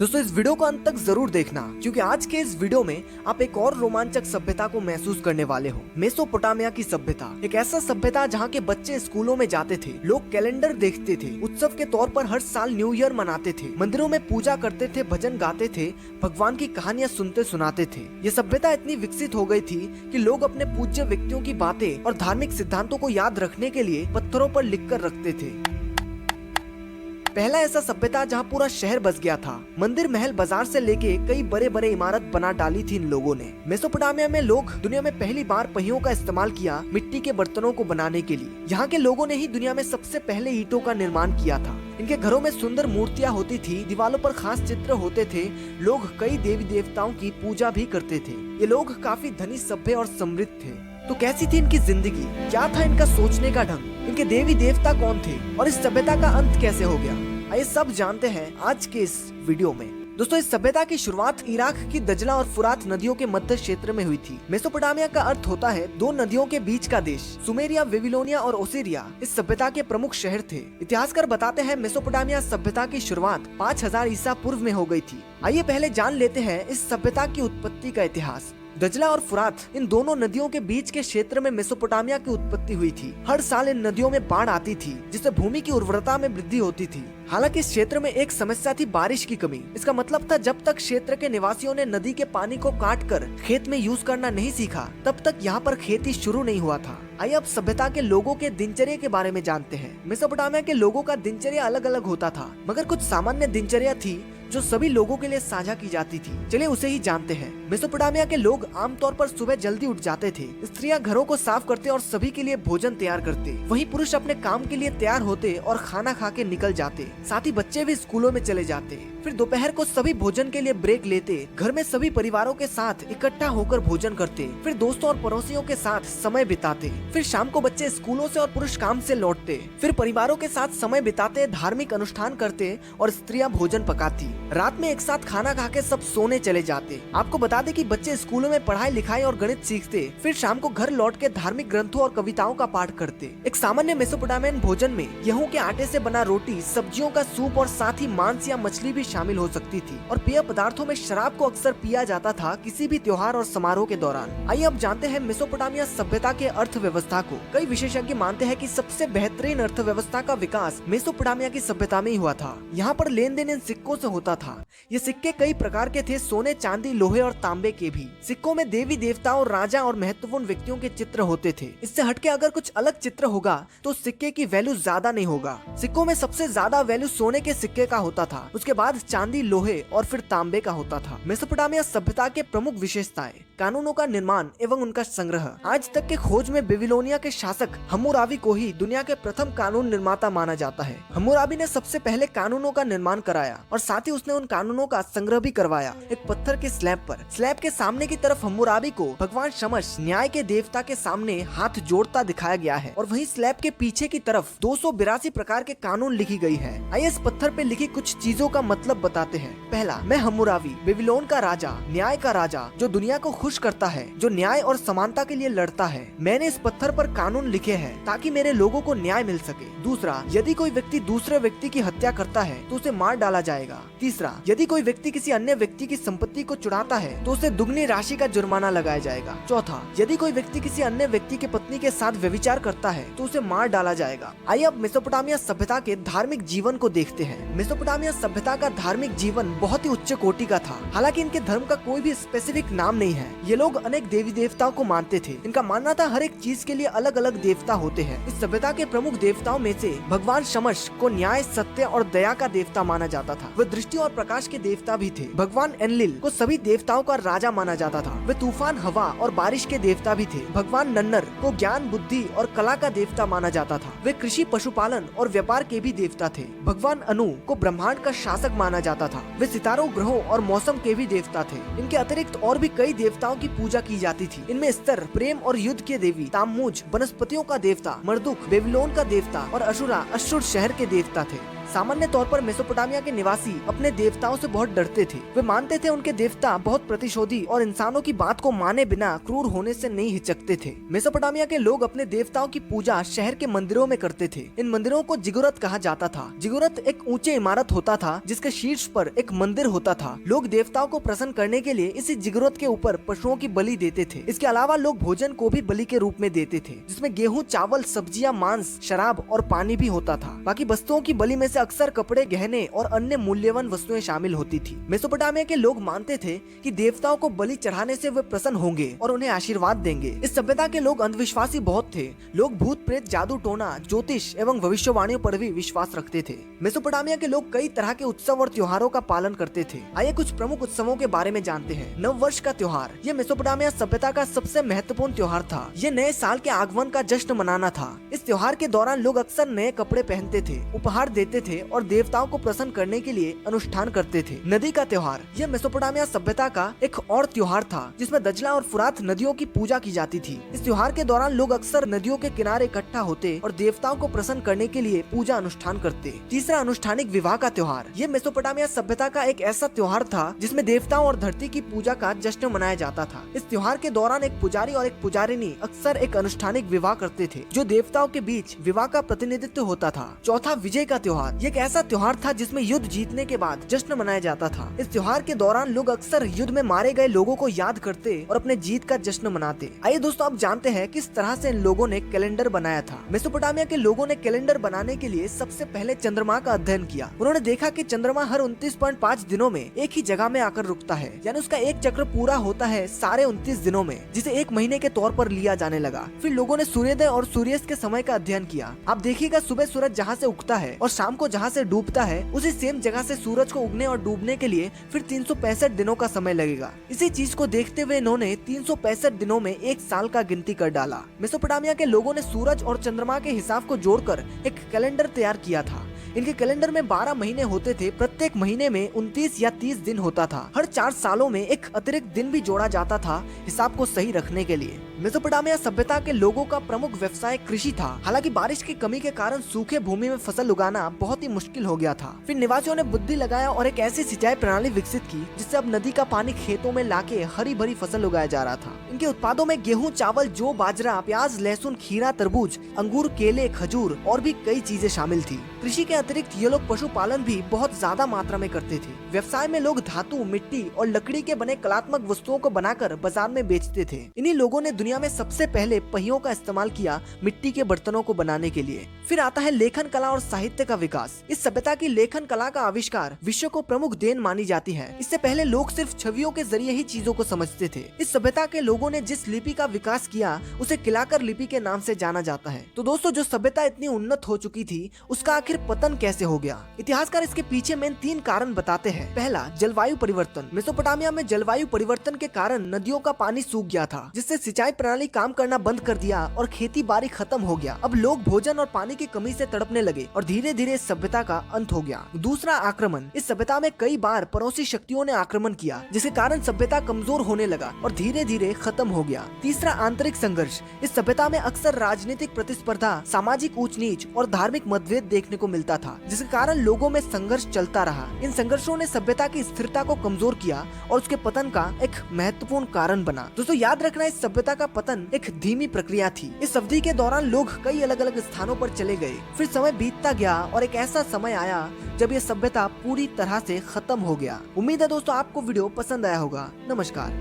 दोस्तों इस वीडियो को अंत तक जरूर देखना क्योंकि आज के इस वीडियो में आप एक और रोमांचक सभ्यता को महसूस करने वाले हो। मेसोपोटामिया की सभ्यता एक ऐसा सभ्यता जहाँ के बच्चे स्कूलों में जाते थे, लोग कैलेंडर देखते थे, उत्सव के तौर पर हर साल न्यू ईयर मनाते थे, मंदिरों में पूजा करते थे, भजन गाते थे, भगवान की कहानियां सुनते सुनाते थे। ये सभ्यता इतनी विकसित हो गई थी कि लोग अपने पूज्य व्यक्तियों की बातें और धार्मिक सिद्धांतों को याद रखने के लिए पत्थरों पर लिख कर रखते थे। पहला ऐसा सभ्यता जहाँ पूरा शहर बस गया था। मंदिर, महल, बाजार से लेके कई बड़े बड़े इमारत बना डाली थी इन लोगों ने। मेसोपोटामिया में लोग दुनिया में पहली बार पहियों का इस्तेमाल किया मिट्टी के बर्तनों को बनाने के लिए। यहाँ के लोगों ने ही दुनिया में सबसे पहले ईंटों का निर्माण किया था। इनके घरों में सुंदर मूर्तियाँ होती थी, दीवारों पर खास चित्र होते थे, लोग कई देवी देवताओं की पूजा भी करते थे। ये लोग काफी धनी, सभ्य और समृद्ध थे। तो कैसी थी इनकी जिंदगी, क्या था इनका सोचने का ढंग, इनके देवी देवता कौन थे और इस सभ्यता का अंत कैसे हो गया, आइए सब जानते हैं आज के इस वीडियो में। दोस्तों इस सभ्यता की शुरुआत इराक की दजला और फुरात नदियों के मध्य क्षेत्र में हुई थी। मेसोपोटामिया का अर्थ होता है दो नदियों के बीच का देश। सुमेरिया, बेबीलोनिया और ओसिरिया इस सभ्यता के प्रमुख शहर थे। इतिहासकार बताते हैं मेसोपोटामिया सभ्यता की शुरुआत 5000 ईसा पूर्व में हो गई थी। आइए पहले जान लेते हैं इस सभ्यता की उत्पत्ति का इतिहास। दजला और फुरात इन दोनों नदियों के बीच के क्षेत्र में मेसोपोटामिया की उत्पत्ति हुई थी। हर साल इन नदियों में बाढ़ आती थी जिससे भूमि की उर्वरता में वृद्धि होती थी। हालांकि इस क्षेत्र में एक समस्या थी, बारिश की कमी। इसका मतलब था जब तक क्षेत्र के निवासियों ने नदी के पानी को काट कर खेत में यूज करना नहीं सीखा तब तक यहाँ पर खेती शुरू नहीं हुआ था। आइए अब सभ्यता के लोगों के दिनचर्या के बारे में जानते हैं। मेसोपोटामिया के लोगों का दिनचर्या अलग अलग होता था, मगर कुछ सामान्य दिनचर्या थी जो सभी लोगों के लिए साझा की जाती थी। चलिए उसे ही जानते हैं। मेसोपोटामिया के लोग आमतौर पर सुबह जल्दी उठ जाते थे। स्त्रियां घरों को साफ करते और सभी के लिए भोजन तैयार करते। वहीं पुरुष अपने काम के लिए तैयार होते और खाना खा के निकल जाते। साथ ही बच्चे भी स्कूलों में चले जाते। फिर दोपहर को सभी भोजन के लिए ब्रेक लेते। घर में सभी परिवारों के साथ इकट्ठा होकर भोजन करते। फिर दोस्तों और पड़ोसियों के साथ समय बिताते। फिर शाम को बच्चे स्कूलों से और पुरुष काम से लौटते। फिर परिवारों के साथ समय बिताते, धार्मिक अनुष्ठान करते और स्त्रियां भोजन पकाती। रात में एक साथ खाना खा के सब सोने चले जाते। आपको बता दें कि बच्चे स्कूलों में पढ़ाई लिखाई और गणित सीखते। फिर शाम को घर लौट के धार्मिक ग्रंथों और कविताओं का पाठ करते। एक सामान्य मेसोपोटामियन भोजन में गेहूं के आटे से बना रोटी, सब्जियों का सूप और साथ ही मांस या मछली भी शामिल हो सकती थी। और पेय पदार्थों में शराब को अक्सर पिया जाता था किसी भी त्योहार और समारोह के दौरान। आइए अब जानते हैं मेसोपोटामिया सभ्यता के अर्थव्यवस्था को। कई विशेषज्ञ मानते हैं कि सबसे बेहतरीन अर्थव्यवस्था का विकास मेसोपोटामिया की सभ्यता में ही हुआ था। यहाँ पर लेन देन इन सिक्कों से होता था। ये सिक्के कई प्रकार के थे, सोने, चांदी, लोहे और तांबे के भी। सिक्कों में देवी देवताओं, राजा और महत्वपूर्ण व्यक्तियों के चित्र होते थे। इससे हटके अगर कुछ अलग चित्र होगा तो सिक्के की वैल्यू ज्यादा नहीं होगा। सिक्कों में सबसे ज्यादा वैल्यू सोने के सिक्के का होता था, उसके बाद चांदी, लोहे और फिर तांबे का होता था। मेसोपोटामिया सभ्यता के प्रमुख विशेषताएं: कानूनों का निर्माण एवं उनका संग्रह। आज तक के खोज में बेबीलोनिया के शासक हम्मुराबी को ही दुनिया के प्रथम कानून निर्माता माना जाता है। हम्मुराबी ने सबसे पहले कानूनों का निर्माण कराया और साथ ही उसने उन कानूनों का संग्रह भी करवाया। एक पत्थर के स्लैब पर। स्लैब के सामने की तरफ हम्मुराबी को भगवान शमस, न्याय के देवता के सामने हाथ जोड़ता दिखाया गया है और वहीं स्लैब के पीछे की तरफ 282 प्रकार के कानून लिखी गई है। आइए इस पत्थर पे लिखी कुछ चीजों का मतलब बताते हैं। पहला, मैं हम्मुराबी, बेबीलोन का राजा, न्याय का राजा, जो दुनिया को खुश करता है, जो न्याय और समानता के लिए लड़ता है। मैंने इस पत्थर पर कानून लिखे हैं ताकि मेरे लोगों को न्याय मिल सके। दूसरा, यदि कोई व्यक्ति दूसरे व्यक्ति की हत्या करता है तो उसे मार डाला जाएगा। तीसरा, यदि कोई व्यक्ति किसी अन्य व्यक्ति की संपत्ति को चुराता है तो उसे दुगनी राशि का जुर्माना लगाया जाएगा। चौथा, यदि कोई व्यक्ति किसी अन्य व्यक्ति की पत्नी के साथ व्यभिचार करता है तो उसे मार डाला जाएगा। आइए अब मेसोपोटामिया सभ्यता के धार्मिक जीवन को देखते हैं। मेसोपोटामिया सभ्यता का धार्मिक जीवन बहुत ही उच्च कोटि का था। हालांकि इनके धर्म का कोई भी स्पेसिफिक नाम नहीं है। ये लोग अनेक देवी देवताओं को मानते थे। इनका मानना था हर एक चीज के लिए अलग अलग देवता होते हैं। इस सभ्यता के प्रमुख देवताओं में से भगवान शमस को न्याय, सत्य और दया का देवता माना जाता था। वह दृष्टि और प्रकाश के देवता भी थे। भगवान एनलिल को सभी देवताओं का राजा माना जाता था। वे तूफान, हवा और बारिश के देवता भी थे। भगवान नन्नर को ज्ञान, बुद्धि और कला का देवता माना जाता था। वे कृषि, पशुपालन और व्यापार के भी देवता थे। भगवान अनु को ब्रह्मांड का शासक माना जाता था। वे सितारों, ग्रहों और मौसम के भी देवता थे। इनके अतिरिक्त और भी कई देवताओं की पूजा की जाती थी। इनमें स्तर, प्रेम और युद्ध के देवी ताम्मूज, वनस्पतियों का देवता मर्दुक, बेबीलोन का देवता और अशुरा, अशुर शहर के देवता थे। सामान्य तौर पर मेसोपोटामिया के निवासी अपने देवताओं से बहुत डरते थे। वे मानते थे उनके देवता बहुत प्रतिशोधी और इंसानों की बात को माने बिना क्रूर होने से नहीं हिचकते थे। मेसोपोटामिया के लोग अपने देवताओं की पूजा शहर के मंदिरों में करते थे। इन मंदिरों को जिगुरत कहा जाता था। जिगुरत एक ऊंचे इमारत होता था जिसके शीर्ष पर एक मंदिर होता था। लोग देवताओं को प्रसन्न करने के लिए इसी जिगुरत के ऊपर पशुओं की बलि देते थे। इसके अलावा लोग भोजन को भी बलि के रूप में देते थे, जिसमें गेहूं, चावल, सब्जियां, मांस, शराब और पानी भी होता था। बाकी वस्तुओं की बलि में से अक्सर कपड़े, गहने और अन्य मूल्यवान वस्तुएं शामिल होती थी। मेसोपोटामिया के लोग मानते थे कि देवताओं को बलि चढ़ाने से वे प्रसन्न होंगे और उन्हें आशीर्वाद देंगे। इस सभ्यता के लोग अंधविश्वासी बहुत थे। लोग भूत प्रेत, जादू टोना, ज्योतिष एवं भविष्यवाणियों पर भी विश्वास रखते थे। मेसोपोटामिया के लोग कई तरह के उत्सव और त्योहारों का पालन करते थे। आइए कुछ प्रमुख उत्सवों के बारे में जानते हैं। नव वर्ष का त्योहार, ये मेसोपोटामिया सभ्यता का सबसे महत्वपूर्ण त्योहार था। ये नए साल के आगमन का जश्न मनाना था। इस त्योहार के दौरान लोग अक्सर नए कपड़े पहनते थे, उपहार देते थे और देवताओं को प्रसन्न करने के लिए अनुष्ठान करते थे। नदी का त्योहार, यह मेसोपोटामिया सभ्यता का एक और त्योहार था जिसमें दजला और फुरात नदियों की पूजा की जाती थी। इस त्योहार के दौरान लोग अक्सर नदियों के किनारे इकट्ठा होते और देवताओं को प्रसन्न करने के लिए पूजा अनुष्ठान करते। तीसरा, अनुष्ठानिक विवाह का त्योहार, ये मेसोपोटामिया सभ्यता का एक ऐसा त्योहार था जिसमें देवताओं और धरती की पूजा का जश्न मनाया जाता था। इस त्योहार के दौरान एक पुजारी और एक पुजारिनी अक्सर एक अनुष्ठानिक विवाह करते थे, जो देवताओं के बीच विवाह का प्रतिनिधित्व होता था। चौथा, विजय का त्योहार, ये एक ऐसा त्योहार था जिसमें युद्ध जीतने के बाद जश्न मनाया जाता था। इस त्योहार के दौरान लोग अक्सर युद्ध में मारे गए लोगों को याद करते और अपने जीत का जश्न मनाते। आइए दोस्तों, अब जानते हैं किस तरह से इन लोगों ने कैलेंडर बनाया था। मेसोपोटामिया के लोगों ने कैलेंडर बनाने के लिए सबसे पहले चंद्रमा का अध्ययन किया। उन्होंने देखा कि चंद्रमा हर 29.5 दिनों में एक ही जगह में आकर रुकता है, यानी उसका एक चक्र पूरा होता है सारे 29 दिनों में, जिसे एक महीने के तौर पर लिया जाने लगा। फिर लोगों ने सूर्योदय और सूर्यास्त के समय का अध्ययन किया। आप देखिएगा, सुबह सूरज जहाँ से उगता है और शाम को जहाँ से डूबता है, उसी सेम जगह से सूरज को उगने और डूबने के लिए फिर 365 दिनों का समय लगेगा। इसी चीज को देखते हुए इन्होंने 365 दिनों में एक साल का गिनती कर डाला। मेसोपोटामिया के लोगों ने सूरज और चंद्रमा के हिसाब को जोड़कर एक कैलेंडर तैयार किया था। इनके कैलेंडर में 12 महीने होते थे। प्रत्येक महीने में 29 या 30 दिन होता था। हर 4 सालों में एक अतिरिक्त दिन भी जोड़ा जाता था हिसाब को सही रखने के लिए। मेसोपोटामिया सभ्यता के लोगों का प्रमुख व्यवसाय कृषि था। हालांकि बारिश की कमी के कारण सूखे भूमि में फसल उगाना बहुत ही मुश्किल हो गया था। फिर निवासियों ने बुद्धि लगाया और एक ऐसी सिंचाई प्रणाली विकसित की जिससे अब नदी का पानी खेतों में लाके हरी भरी फसल उगाया जा रहा था। इनके उत्पादों में गेहूं, चावल, जौ, बाजरा, प्याज, लहसुन, खीरा, तरबूज, अंगूर, केले, खजूर और भी कई चीजें शामिल थी। कृषि के अतिरिक्त ये लोग पशुपालन भी बहुत ज्यादा मात्रा में करते थे। व्यवसाय में लोग धातु, मिट्टी और लकड़ी के बने कलात्मक वस्तुओं को बनाकर बाजार में बेचते थे। इन्हीं लोगों ने दुनिया में सबसे पहले पहियों का इस्तेमाल किया मिट्टी के बर्तनों को बनाने के लिए। फिर आता है लेखन कला और साहित्य का विकास। इस सभ्यता की लेखन कला का आविष्कार विश्व को प्रमुख देन मानी जाती है। इससे पहले लोग सिर्फ छवियों के जरिए ही चीजों को समझते थे। इस सभ्यता के लोगों ने जिस लिपि का विकास किया उसे किलाकर लिपि के नाम से जाना जाता है। तो दोस्तों, जो सभ्यता इतनी उन्नत हो चुकी थी उसका आखिर पतन कैसे हो गया? इतिहासकार इसके पीछे मेन 3 कारण बताते हैं। पहला, जलवायु परिवर्तन। मेसोपोटामिया में जलवायु परिवर्तन के कारण नदियों का पानी सूख गया था, जिससे सिंचाई प्रणाली काम करना बंद कर दिया और खेती बाड़ी खत्म हो गया। अब लोग भोजन और पानी की कमी से तड़पने लगे और धीरे धीरे इस सभ्यता का अंत हो गया। दूसरा, आक्रमण। इस सभ्यता में कई बार पड़ोसी शक्तियों ने आक्रमण किया, जिसके कारण सभ्यता कमजोर होने लगा और धीरे धीरे खत्म हो गया। तीसरा, आंतरिक संघर्ष। इस सभ्यता में अक्सर राजनीतिक प्रतिस्पर्धा, सामाजिक ऊंच नीच और धार्मिक मतभेद देखने को मिलता था, जिसके कारण लोगों में संघर्ष चलता रहा। इन संघर्षों ने सभ्यता की स्थिरता को कमजोर किया और उसके पतन का एक महत्वपूर्ण कारण बना। दोस्तों, याद रखना, इस सभ्यता का पतन एक धीमी प्रक्रिया थी। इस अवधि के दौरान लोग कई अलग अलग स्थानों पर चले गए। फिर समय बीतता गया और एक ऐसा समय आया जब ये सभ्यता पूरी तरह से खत्म हो गया। उम्मीद है दोस्तों आपको वीडियो पसंद आया होगा। नमस्कार।